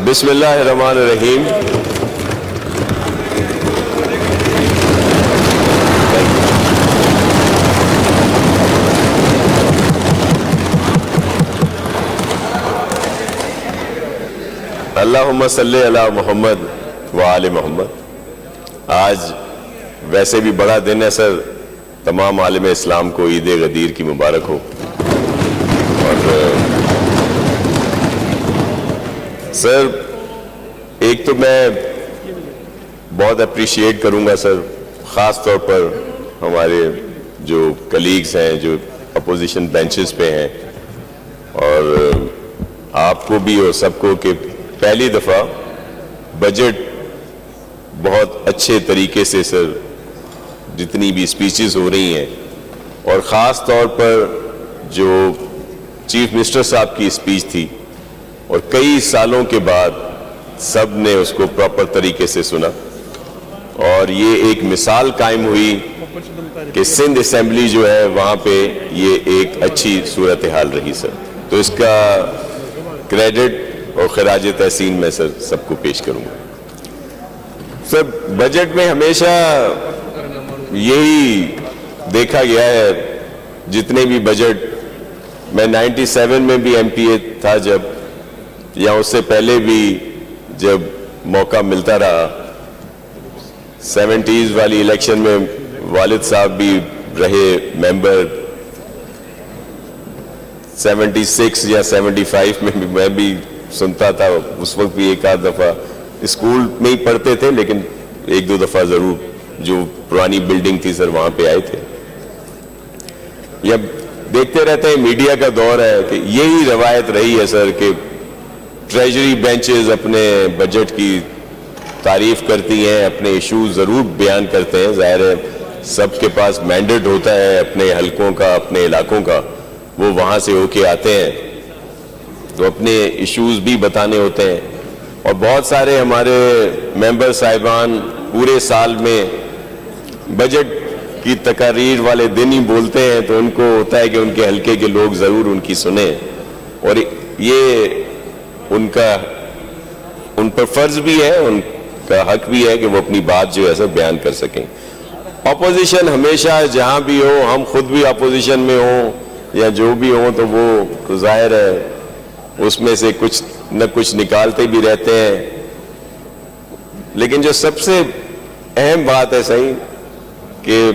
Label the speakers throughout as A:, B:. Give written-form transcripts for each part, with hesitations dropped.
A: بسم اللہ الرحمن الرحیم. اللہم صلی علی محمد وآل محمد. آج ویسے بھی بڑا دن ہے سر. تمام عالم اسلام کو عید غدیر کی مبارک ہو. اور سر ایک تو میں بہت اپریشیٹ کروں گا سر، خاص طور پر ہمارے جو کلیگز ہیں جو اپوزیشن بینچز پہ ہیں، اور آپ کو بھی اور سب کو، کہ پہلی دفعہ بجٹ بہت اچھے طریقے سے سر جتنی بھی اسپیچز ہو رہی ہیں، اور خاص طور پر جو چیف منسٹر صاحب کی اسپیچ تھی، اور کئی سالوں کے بعد سب نے اس کو پراپر طریقے سے سنا، اور یہ ایک مثال قائم ہوئی کہ سندھ اسمبلی جو ہے وہاں پہ یہ ایک اچھی صورتحال رہی سر. تو اس کا کریڈٹ اور خراج تحسین میں سر سب کو پیش کروں گا. سر بجٹ میں ہمیشہ یہی دیکھا گیا ہے، جتنے بھی بجٹ، میں 97 میں بھی ایم پی اے تھا جب، یا اس سے پہلے بھی جب موقع ملتا رہا، 70s والی الیکشن میں والد صاحب بھی رہے ممبر، 76 یا 75 میں بھی میں بھی سنتا تھا. اس وقت بھی ایک آدھ دفعہ اسکول میں ہی پڑھتے تھے، لیکن ایک دو دفعہ ضرور جو پرانی بلڈنگ تھی سر وہاں پہ آئے تھے. یا دیکھتے رہتے ہیں، میڈیا کا دور ہے کہ یہی روایت رہی ہے سر کہ ٹریجری بینچز اپنے بجٹ کی تعریف کرتی ہیں، اپنے ایشوز ضرور بیان کرتے ہیں. ظاہر ہے سب کے پاس مینڈیٹ ہوتا ہے اپنے حلقوں کا، اپنے علاقوں کا، وہ وہاں سے ہو کے آتے ہیں تو اپنے ایشوز بھی بتانے ہوتے ہیں. اور بہت سارے ہمارے ممبر صاحبان پورے سال میں بجٹ کی تقاریر والے دن ہی بولتے ہیں، تو ان کو ہوتا ہے کہ ان کے حلقے کے لوگ ضرور ان کی سنیں، اور یہ ان پر فرض بھی ہے، ان کا حق بھی ہے کہ وہ اپنی بات جو ہے سر بیان کر سکیں. اپوزیشن ہمیشہ جہاں بھی ہو، ہم خود بھی اپوزیشن میں ہوں یا جو بھی ہوں، تو وہ ظاہر ہے اس میں سے کچھ نہ کچھ نکالتے بھی رہتے ہیں. لیکن جو سب سے اہم بات ہے صحیح کہ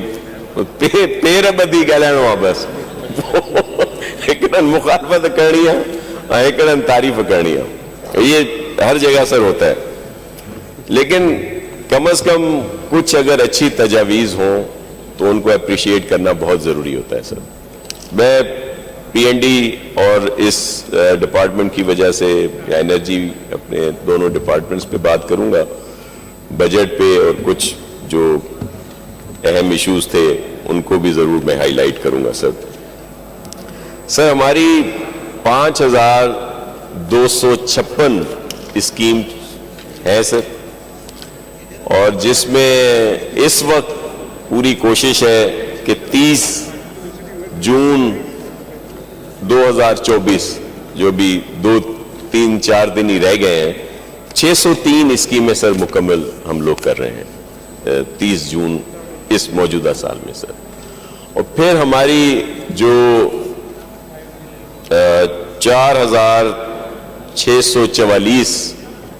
A: پیر بدی کہہ لینا بس ایکڑن مخالفت کرنی ہے، ایکڑن تعریف کرنی ہے، یہ ہر جگہ سر ہوتا ہے. لیکن کم از کم کچھ اگر اچھی تجاویز ہوں تو ان کو اپریشیٹ کرنا بہت ضروری ہوتا ہے سر. میں پی این ڈی اور اس ڈپارٹمنٹ کی وجہ سے، یا انرجی، اپنے دونوں ڈپارٹمنٹس پہ بات کروں گا، بجٹ پہ، اور کچھ جو اہم ایشوز تھے ان کو بھی ضرور میں ہائی لائٹ کروں گا سر. سر ہماری 5256 اسکیم ہے سر، اور جس میں اس وقت پوری کوشش ہے کہ 30 جون 2024، جو بھی 2-3-4 دن ہی رہ گئے ہیں، 603 اسکیمیں سر مکمل ہم لوگ کر رہے ہیں 30 جون اس موجودہ سال میں سر. اور پھر ہماری جو 4644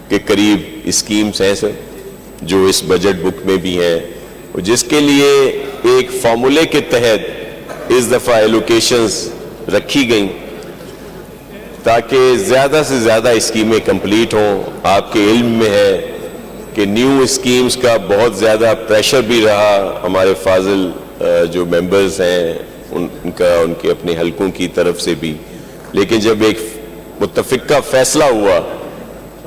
A: کے قریب اسکیمز ہیں سر، جو اس بجٹ بک میں بھی ہیں، جس کے لیے ایک فارمولے کے تحت اس دفعہ ایلوکیشنز رکھی گئیں تاکہ زیادہ سے زیادہ اسکیمیں کمپلیٹ ہوں. آپ کے علم میں ہے کہ نیو اسکیمز کا بہت زیادہ پریشر بھی رہا ہمارے فاضل جو ممبرز ہیں ان کے اپنے حلقوں کی طرف سے بھی. لیکن جب ایک متفقہ فیصلہ ہوا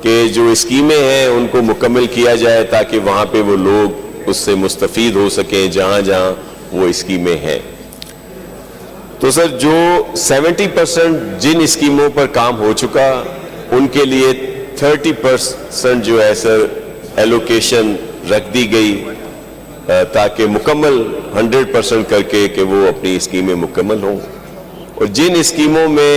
A: کہ جو اسکیمیں ہیں ان کو مکمل کیا جائے تاکہ وہاں پہ وہ لوگ اس سے مستفید ہو سکیں جہاں جہاں وہ اسکیمیں ہیں. تو سر جو 70% جن اسکیموں پر کام ہو چکا، ان کے لیے 30% جو ہے سر ایلوکیشن رکھ دی گئی تاکہ مکمل 100% کر کے کہ وہ اپنی اسکیمیں مکمل ہوں. اور جن اسکیموں میں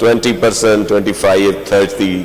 A: 20%, 25, 30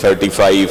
A: 35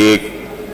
A: 1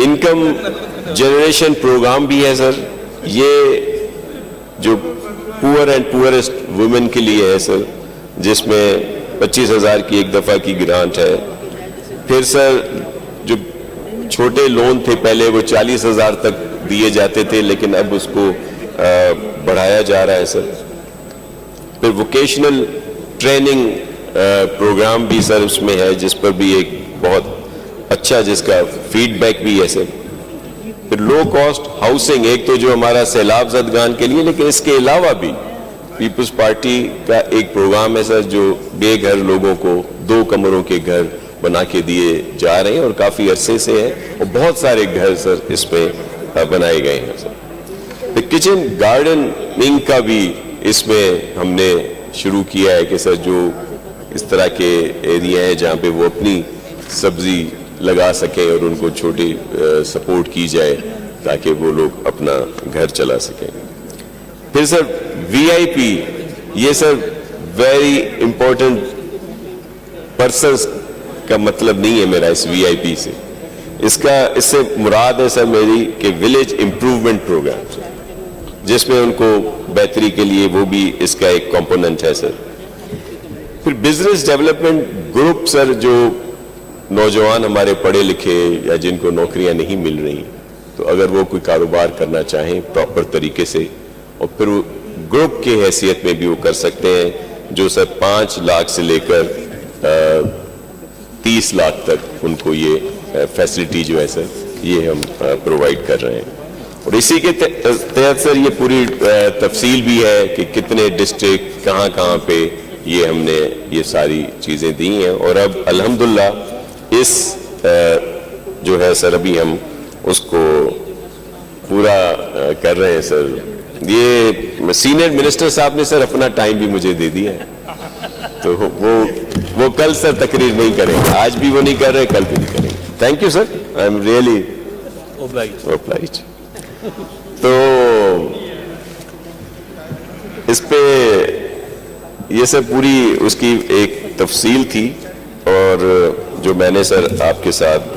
A: انکم جنریشن پروگرام بھی ہے سر. یہ جو پور اینڈ پورسٹ وومن کے لیے ہے سر, جس میں 25,000 کی ایک دفعہ کی گرانٹ ہے. پھر سر جو چھوٹے لون تھے پہلے وہ 40,000 تک دیے جاتے تھے, لیکن اب اس کو بڑھایا جا رہا ہے سر. پھر ووکیشنل ٹریننگ پروگرام بھی سر اس میں ہے, جس پر بھی ایک بہت اچھا جس کا فیڈ بیک بھی ہے سر. پھر لو کاسٹ ہاؤسنگ, ایک تو جو ہمارا سیلاب زدگان کے لیے, لیکن اس کے علاوہ بھی پیپلز پارٹی کا ایک پروگرام ہے سر جو بے گھر لوگوں کو 2 کمروں کے گھر بنا کے دیے جا رہے ہیں, اور کافی عرصے سے ہیں, اور بہت سارے گھر سر اس پہ بنائے گئے ہیں سر. کچن گارڈننگ کا بھی اس میں ہم نے شروع کیا ہے کہ سر جو اس طرح کے ایریا ہیں جہاں پہ وہ اپنی سبزی لگا سکیں اور ان کو چھوٹی سپورٹ کی جائے تاکہ وہ لوگ اپنا گھر چلا سکیں. پھر سر وی آئی پی, یہ سر ویری امپورٹنٹ پرسنس کا مطلب نہیں ہے میرا اس وی آئی پی سے. اس سے مراد ہے سر میری کہ ولیج امپروومنٹ پروگرام, جس میں ان کو بہتری کے لیے وہ بھی اس کا ایک کمپوننٹ ہے سر. پھر بزنس ڈیولپمنٹ گروپ سر, جو نوجوان ہمارے پڑھے لکھے یا جن کو نوکریاں نہیں مل رہی, تو اگر وہ کوئی کاروبار کرنا چاہیں پراپر طریقے سے, اور پھر وہ گروپ کی حیثیت میں بھی وہ کر سکتے ہیں, جو سر 5 لاکھ سے لے کر 30 لاکھ تک ان کو یہ فیسلٹی جو ہے سر یہ ہم پرووائڈ کر رہے ہیں. اور اسی کے تحت سر یہ پوری تفصیل بھی ہے کہ کتنے ڈسٹرکٹ کہاں کہاں پہ یہ ہم نے یہ ساری چیزیں دی ہیں. اور اب الحمدللہ اس جو ہے سر ابھی ہم اس کو پورا کر رہے ہیں سر. یہ سینئر منسٹر صاحب نے سر اپنا ٹائم بھی مجھے دے دیا ہے, تو وہ کل سر تقریر نہیں کریں گے, آج بھی وہ نہیں کر رہے, کل بھی نہیں کریں گے. Thank you sir, I am really obliged. تو اس پہ یہ سر پوری اس کی ایک تفصیل تھی, اور جو میں نے سر آپ کے ساتھ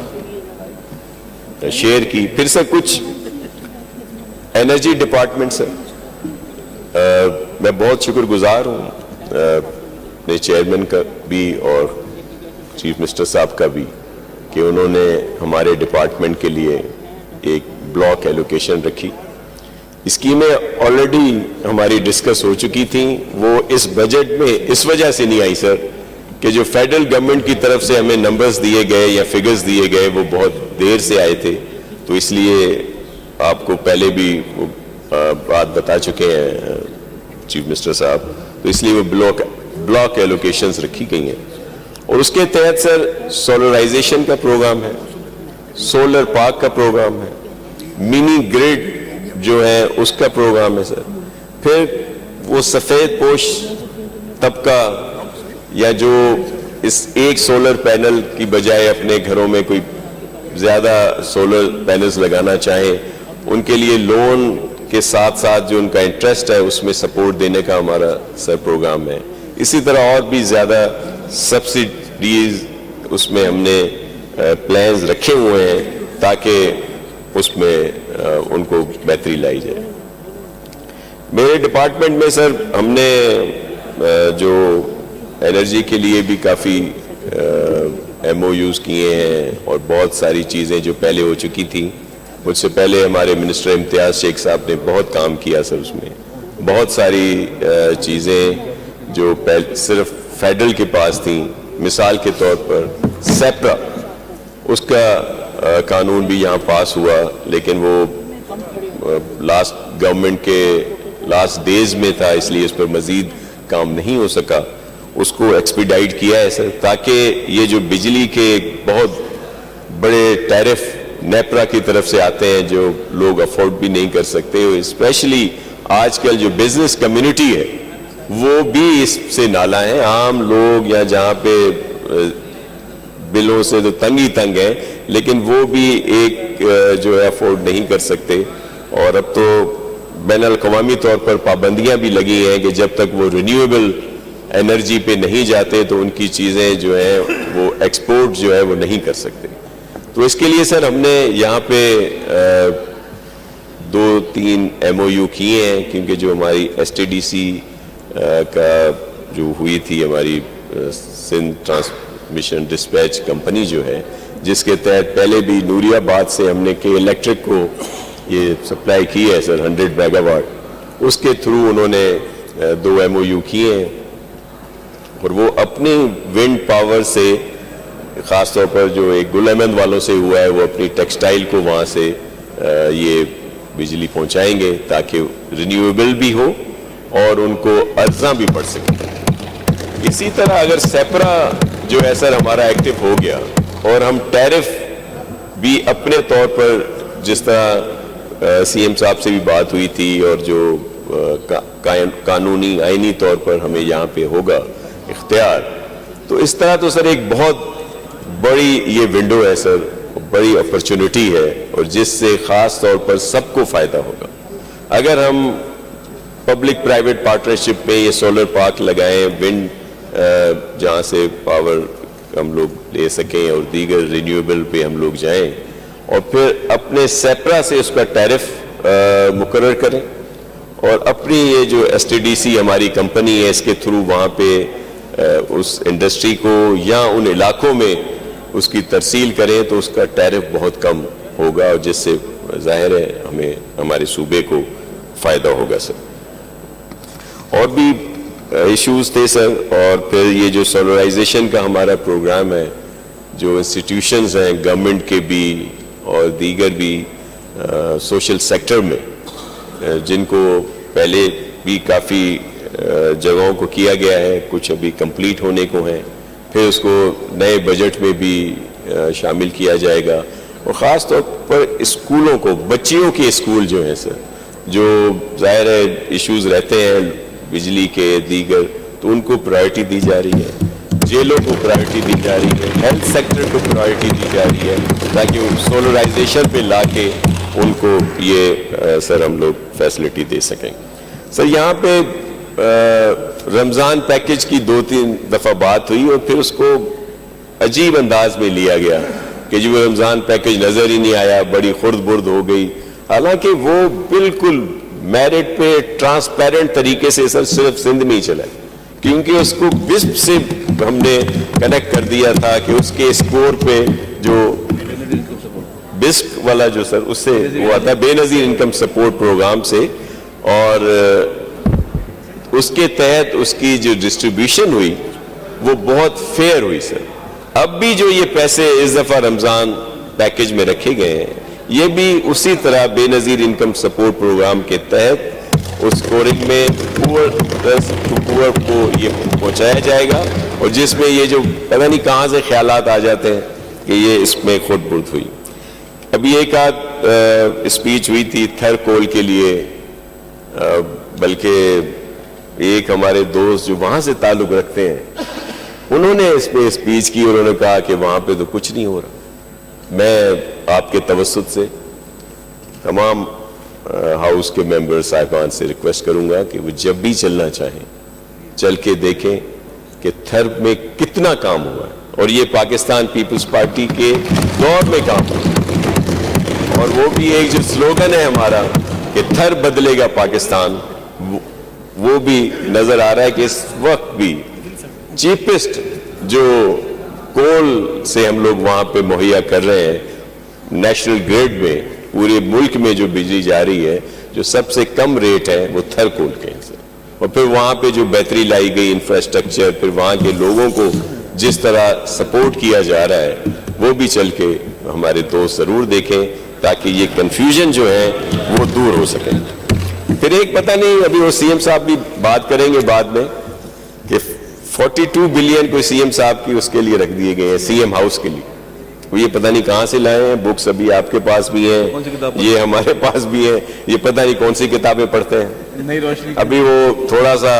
A: شیئر کی. پھر سر کچھ انرجی ڈپارٹمنٹ سر, میں بہت شکر گزار ہوں اپنے چیئرمین کا بھی اور چیف منسٹر صاحب کا بھی کہ انہوں نے ہمارے ڈپارٹمنٹ کے لیے ایک بلاک ایلوکیشن رکھی. اسکیمیں آلریڈی ہماری ڈسکس ہو چکی تھیں, وہ اس بجٹ میں اس وجہ سے نہیں آئی سر کہ جو فیڈرل گورنمنٹ کی طرف سے ہمیں نمبرز دیے گئے یا فگرز دیے گئے وہ بہت دیر سے آئے تھے, تو اس لیے آپ کو پہلے بھی بات بتا چکے ہیں چیف منسٹر صاحب, تو اس لیے وہ بلاک ایلوکیشنز رکھی گئی ہیں. اور اس کے تحت سر سولرائزیشن کا پروگرام ہے, سولر پارک کا پروگرام ہے, منی گریڈ جو ہے اس کا پروگرام ہے سر. پھر وہ سفید پوش طبقہ یا جو اس ایک سولر پینل کی بجائے اپنے گھروں میں کوئی زیادہ سولر پینلز لگانا چاہیں, ان کے لیے لون کے ساتھ ساتھ جو ان کا انٹرسٹ ہے اس میں سپورٹ دینے کا ہمارا سر پروگرام ہے. اسی طرح اور بھی زیادہ سبسڈیز اس میں ہم نے پلانز رکھے ہوئے ہیں تاکہ اس میں ان کو بہتری لائی جائے. میرے ڈپارٹمنٹ میں سر ہم نے جو انرجی کے لیے بھی کافی ایم او یوز کیے ہیں, اور بہت ساری چیزیں جو پہلے ہو چکی تھیں. مجھ سے پہلے ہمارے منسٹر امتیاز شیخ صاحب نے بہت کام کیا سر, اس میں بہت ساری چیزیں جو صرف فیڈرل کے پاس تھیں. مثال کے طور پر سیپرا, اس کا قانون بھی یہاں پاس ہوا, لیکن وہ لاسٹ گورنمنٹ کے لاسٹ ڈیز میں تھا, اس لیے اس پر مزید کام نہیں ہو سکا. اس کو ایکسپیڈائٹ کیا ہے سر تاکہ یہ جو بجلی کے بہت بڑے ٹیرف نیپرا کی طرف سے آتے ہیں جو لوگ افورڈ بھی نہیں کر سکتے, اسپیشلی آج کل جو بزنس کمیونٹی ہے وہ بھی اس سے نالا ہیں. عام لوگ یا جہاں پہ بلوں سے تو تنگ ہی تنگ ہیں, لیکن وہ بھی ایک جو ہے افورڈ نہیں کر سکتے. اور اب تو بین الاقوامی طور پر پابندیاں بھی لگی ہیں کہ جب تک وہ رینیویبل انرجی پہ نہیں جاتے تو ان کی چیزیں جو ہیں وہ ایکسپورٹ جو ہے وہ نہیں کر سکتے. تو اس کے لیے سر ہم نے یہاں پہ 2-3 MOU کیے ہیں، کیونکہ جو ہماری STDC کا جو ہوئی تھی ہماری سندھ ٹرانسمیشن ڈسپیچ کمپنی جو ہے، جس کے تحت پہلے بھی نوری آباد سے ہم نے کے الیکٹرک کو یہ سپلائی کی ہے سر 100 میگا واٹ، اس کے تھرو انہوں نے 2 MOU کیے ہیں، اور وہ اپنی ونڈ پاور سے خاص طور پر جو ایک گل احمد والوں سے ہوا ہے، وہ اپنی ٹیکسٹائل کو وہاں سے یہ بجلی پہنچائیں گے تاکہ رینیویبل بھی ہو اور ان کو ارزاں بھی پڑ سکے۔ اسی طرح اگر سیپرا جو ہے سر ہمارا ایکٹیو ہو گیا اور ہم ٹیرف بھی اپنے طور پر، جس طرح CM صاحب سے بھی بات ہوئی تھی، اور جو قانونی آئینی طور پر ہمیں یہاں پہ ہوگا اختیار، تو اس طرح تو سر ایک بہت بڑی یہ ونڈو ہے سر، بڑی اپرچونٹی ہے، اور جس سے خاص طور پر سب کو فائدہ ہوگا۔ اگر ہم پبلک پرائیویٹ پارٹنرشپ میں یہ سولر پارک لگائیں، ونڈ جہاں سے پاور ہم لوگ لے سکیں اور دیگر رینیویبل پہ ہم لوگ جائیں، اور پھر اپنے سیپرا سے اس کا ٹیرف مقرر کریں، اور اپنی یہ جو STDC ہماری کمپنی ہے اس کے تھرو وہاں پہ اس انڈسٹری کو یا ان علاقوں میں اس کی ترسیل کریں، تو اس کا ٹیرف بہت کم ہوگا، اور جس سے ظاہر ہے ہمیں ہمارے صوبے کو فائدہ ہوگا سر۔ اور بھی ایشوز تھے سر، اور پھر یہ جو سولرائزیشن کا ہمارا پروگرام ہے، جو انسٹیٹیوشنز ہیں گورنمنٹ کے بھی اور دیگر بھی سوشل سیکٹر میں، جن کو پہلے بھی کافی جگہوں کو کیا گیا ہے، کچھ ابھی کمپلیٹ ہونے کو ہیں، پھر اس کو نئے بجٹ میں بھی شامل کیا جائے گا، اور خاص طور پر اسکولوں کو، بچیوں کے اسکول جو ہیں سر، جو ظاہر ہے ایشوز رہتے ہیں بجلی کے دیگر، تو ان کو پرائرٹی دی جا رہی ہے، جیلوں کو پرائرٹی دی جا رہی ہے، ہیلتھ سیکٹر کو پرائرٹی دی جا رہی ہے، تاکہ وہ سولرائزیشن پہ لا کے ان کو یہ سر ہم لوگ فیسلٹی دے سکیں۔ سر یہاں پہ رمضان پیکج کی 2-3 دفعہ بات ہوئی، اور پھر اس کو عجیب انداز میں لیا گیا کہ جو رمضان پیکج نظر ہی نہیں آیا، بڑی خرد برد ہو گئی، حالانکہ وہ بالکل میرٹ پہ ٹرانسپیرنٹ طریقے سے سر صرف سندھ میں ہی چلا ہے، کیونکہ اس کو بسپ سے ہم نے کنیکٹ کر دیا تھا کہ اس کے اسکور پہ جو بسپ والا جو سر اس سے ہوا تھا بے نظیر انکم سپورٹ پروگرام سے، اور اس کے تحت اس کی جو ڈسٹریبیوشن ہوئی وہ بہت فیئر ہوئی سر۔ اب بھی جو یہ پیسے اس دفعہ رمضان پیکج میں رکھے گئے ہیں، یہ بھی اسی طرح بے نظیر انکم سپورٹ پروگرام کے تحت اس اسکورنگ میں پور کو یہ پہنچایا جائے گا، اور جس میں یہ جو پتہ نہیں کہاں سے خیالات آ جاتے ہیں کہ یہ اس میں خود برد ہوئی۔ ابھی ایک آدھ اسپیچ ہوئی تھی تھر کول کے لیے، بلکہ ایک ہمارے دوست جو وہاں سے تعلق رکھتے ہیں، انہوں نے اس پہ اسپیچ کی، اور انہوں نے کہا کہ وہاں پہ تو کچھ نہیں ہو رہا۔ میں آپ کے توسط سے تمام ہاؤس کے ممبر صاحبان سے ریکویسٹ کروں گا کہ وہ جب بھی چلنا چاہیں چل کے دیکھیں کہ تھر میں کتنا کام ہوا ہے، اور یہ پاکستان پیپلز پارٹی کے دور میں کام ہوا ہے، اور وہ بھی ایک جو سلوگن ہے ہمارا کہ تھر بدلے گا پاکستان، وہ بھی نظر آ رہا ہے کہ اس وقت بھی چیپسٹ جو کول سے ہم لوگ وہاں پہ مہیا کر رہے ہیں، نیشنل گریڈ میں پورے ملک میں جو بجلی جا رہی ہے، جو سب سے کم ریٹ ہے وہ تھر کول کے ہیں سر۔ اور پھر وہاں پہ جو بہتری لائی گئی انفراسٹرکچر، پھر وہاں کے لوگوں کو جس طرح سپورٹ کیا جا رہا ہے، وہ بھی چل کے ہمارے دوست ضرور دیکھیں، تاکہ یہ کنفیوژن جو ہے وہ دور ہو سکے۔ پھر ایک پتہ نہیں، ابھی وہ CM صاحب بھی بات کریں گے بعد میں، کہ 42 بلین کوئی CM صاحب کی اس کے لیے رکھ دیے گئے ہیں، CM ہاؤس کے لیے، وہ یہ پتہ نہیں کہاں سے لائے ہیں، بکس ابھی آپ کے پاس بھی ہیں، یہ ہمارے پاس بھی ہیں، یہ پتہ نہیں کون سی کتابیں پڑھتے ہیں۔ ابھی وہ تھوڑا سا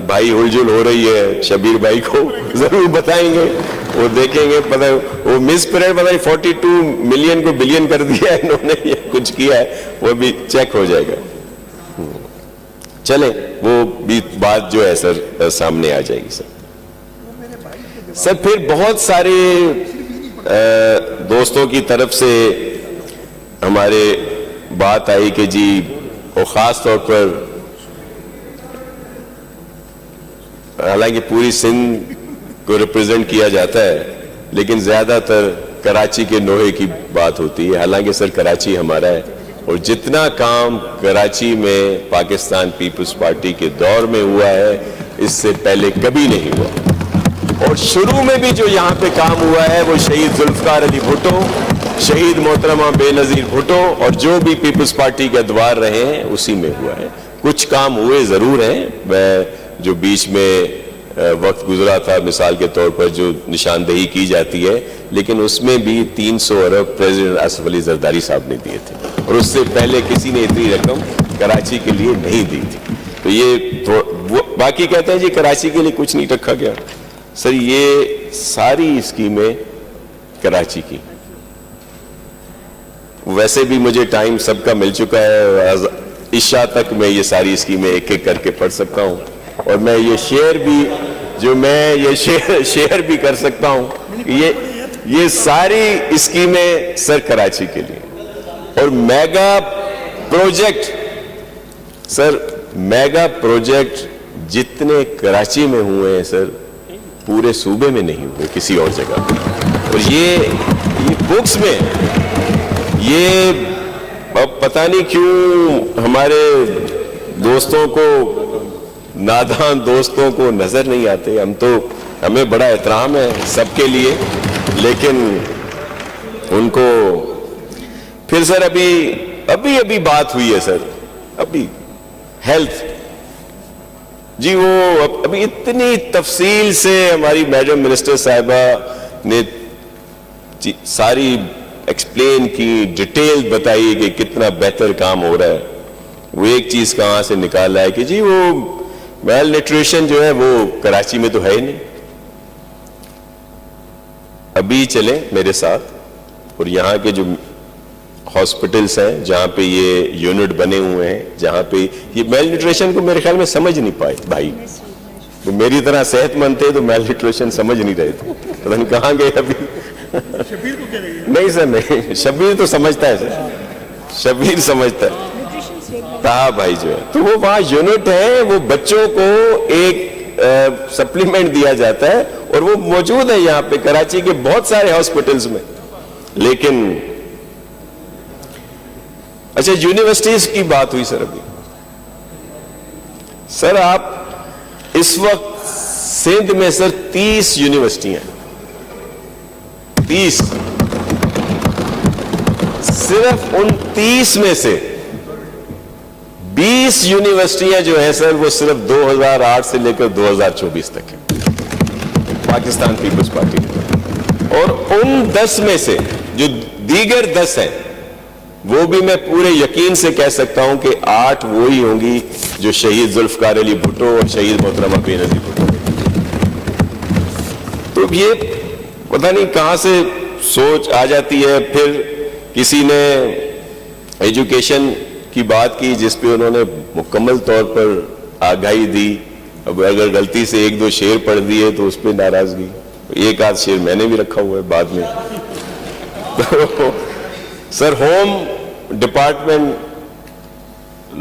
A: بھائی ہلجل ہو رہی ہے، شبیر بھائی کو ضرور بتائیں گے، وہ دیکھیں گے، پتہ وہ مس پریڈ پتہ نہیں 42 ملین کو بلین کر دیا ہے انہوں نے، یہ کچھ کیا ہے، وہ بھی چیک ہو جائے گا۔ چلیں وہ بھی بات جو ہے سر سامنے آ جائے گی سر۔ سر پھر بہت سارے دوستوں کی طرف سے ہمارے بات آئی کہ جی اور خاص طور پر حالانکہ پوری سندھ کو ریپرزینٹ کیا جاتا ہے لیکن زیادہ تر کراچی کے نوحے کی بات ہوتی ہے. حالانکہ سر کراچی ہمارا ہے اور جتنا کام کراچی میں پاکستان پیپلز پارٹی کے دور میں ہوا ہے اس سے پہلے کبھی نہیں ہوا. اور شروع میں بھی جو یہاں پہ کام ہوا ہے وہ شہید ذوالفقار علی بھٹو, شہید محترمہ بے نظیر بھٹو اور جو بھی پیپلز پارٹی کے ادوار رہے ہیں اسی میں ہوا ہے. کچھ کام ہوئے ضرور ہیں, جو بیچ میں وقت گزرا تھا مثال کے طور پر جو نشاندہی کی جاتی ہے, لیکن اس میں بھی 300 ارب پریزیڈنٹ آصف علی زرداری صاحب نے دیے تھے اور اس سے پہلے کسی نے اتنی رقم کراچی کے لیے نہیں دی تھی. تو یہ باقی کہتے ہیں جی کراچی کے لیے کچھ نہیں رکھا گیا. سر یہ ساری اسکیمیں کراچی کی, ویسے بھی مجھے ٹائم سب کا مل چکا ہے, عشاء تک میں یہ ساری اسکیمیں ایک ایک کر کے پڑھ سکتا ہوں اور میں یہ شیئر بھی جو میں یہ شیئر بھی کر سکتا ہوں. یہ ساری اسکیمیں سر کراچی کے لیے. اور میگا پروجیکٹ, سر میگا پروجیکٹ جتنے کراچی میں ہوئے ہیں سر پورے صوبے میں نہیں ہوئے کسی اور جگہ. اور یہ بکس میں یہ اب پتہ نہیں کیوں ہمارے دوستوں کو, نادان دوستوں کو نظر نہیں آتے. ہمیں بڑا احترام ہے سب کے لیے, لیکن ان کو پھر سر ابھی بات ہوئی ہے سر, ابھی ہیلتھ جی وہ ابھی اتنی تفصیل سے ہماری میڈم منسٹر صاحبہ نے ساری ایکسپلین کی, ڈیٹیل بتائی کہ کتنا بہتر کام ہو رہا ہے. وہ ایک چیز کہاں سے نکالا ہے کہ جی وہ میل نیوٹریشن جو ہے وہ کراچی میں تو ہے ہی نہیں. ابھی چلیں میرے ساتھ اور یہاں کے جو ہاسپٹلس ہیں جہاں پہ یہ یونٹ بنے ہوئے ہیں, جہاں پہ یہ میل نیوٹریشن کو میرے خیال میں سمجھ نہیں پائے بھائی. تو میری طرح صحت مند تھے تو میل نیوٹریشن سمجھ نہیں رہے تھے, پتہ نہیں کہاں گئے ابھی. نہیں سر نہیں, شبیر تو سمجھتا ہے سر, شبیر سمجھتا ہے تھا بھائی جو ہے. تو وہ وہاں یونٹ ہے, وہ بچوں کو ایک سپلیمنٹ دیا جاتا ہے اور وہ موجود ہے یہاں پہ کراچی کے بہت سارے ہاسپٹلز میں. لیکن اچھا یونیورسٹیز کی بات ہوئی سر ابھی. سر آپ اس وقت سندھ میں سر 30 یونیورسٹیاں ہیں, 30. صرف ان 30 میں سے 20 یونیورسٹیاں جو ہیں سر وہ صرف 2008 سے لے کر 2024 تک ہیں پاکستان پیپلز پارٹی میں. اور ان 10 میں سے جو دیگر 10 ہیں وہ بھی میں پورے یقین سے کہہ سکتا ہوں کہ 8 وہی ہوں گی جو شہید ذوالفقار علی بھٹو اور شہید محترمہ بے نظیر بھٹو. تو یہ پتہ نہیں کہاں سے سوچ آ جاتی ہے. پھر کسی نے ایجوکیشن کی بات کی جس پہ انہوں نے مکمل طور پر آگاہی دی. اب اگر غلطی سے 1-2 شعر پڑھ دیے تو اس پہ ناراضگی. ایک آدھ شعر میں نے بھی رکھا ہوا ہے بعد میں. Sir home department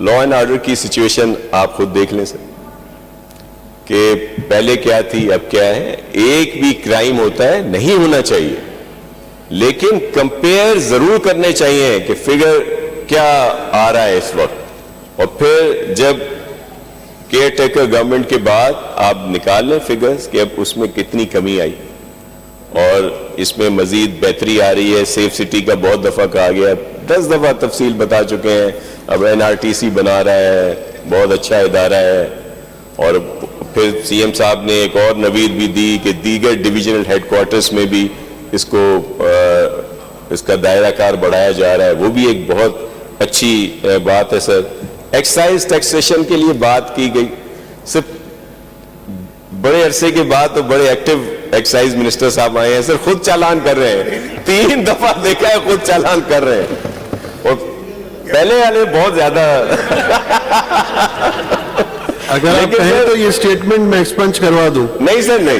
A: law and order کی سچویشن آپ خود دیکھ لیں سر کہ پہلے کیا تھی اب کیا ہے. ایک بھی کرائم ہوتا ہے, نہیں ہونا چاہیے, لیکن کمپیئر ضرور کرنے چاہیے کہ فگر کیا آ رہا ہے اس وقت. اور پھر جب کیئر ٹیکر گورنمنٹ کے بعد آپ نکال لیں فگرز کہ اب اس میں کتنی کمی آئی اور اس میں مزید بہتری آ رہی ہے. سیف سٹی کا بہت دفعہ کہا گیا, 10 دفعہ تفصیل بتا چکے ہیں. اب NRTC بنا رہا ہے, بہت اچھا ادارہ ہے. اور پھر CM صاحب نے ایک اور نوید بھی دی کہ دیگر ڈویژنل ہیڈ کوارٹرز میں بھی اس کا دائرہ کار بڑھایا جا رہا ہے. وہ بھی ایک بہت اچھی بات ہے سر. ایکسائز ٹیکسیشن کے لیے بات کی گئی. صرف بڑے عرصے کے بعد تو بڑے ایکٹیو ایکسائز منسٹر صاحب آئے ہیں سر, خود چالان کر رہے ہیں. 3 دفعہ دیکھا ہے خود چالان کر رہے ہیں. اور پہلے والے بہت زیادہ اگر آپ کہیں تو یہ سٹیٹمنٹ میں ایکسپنج کروا دوں. نہیں سر نہیں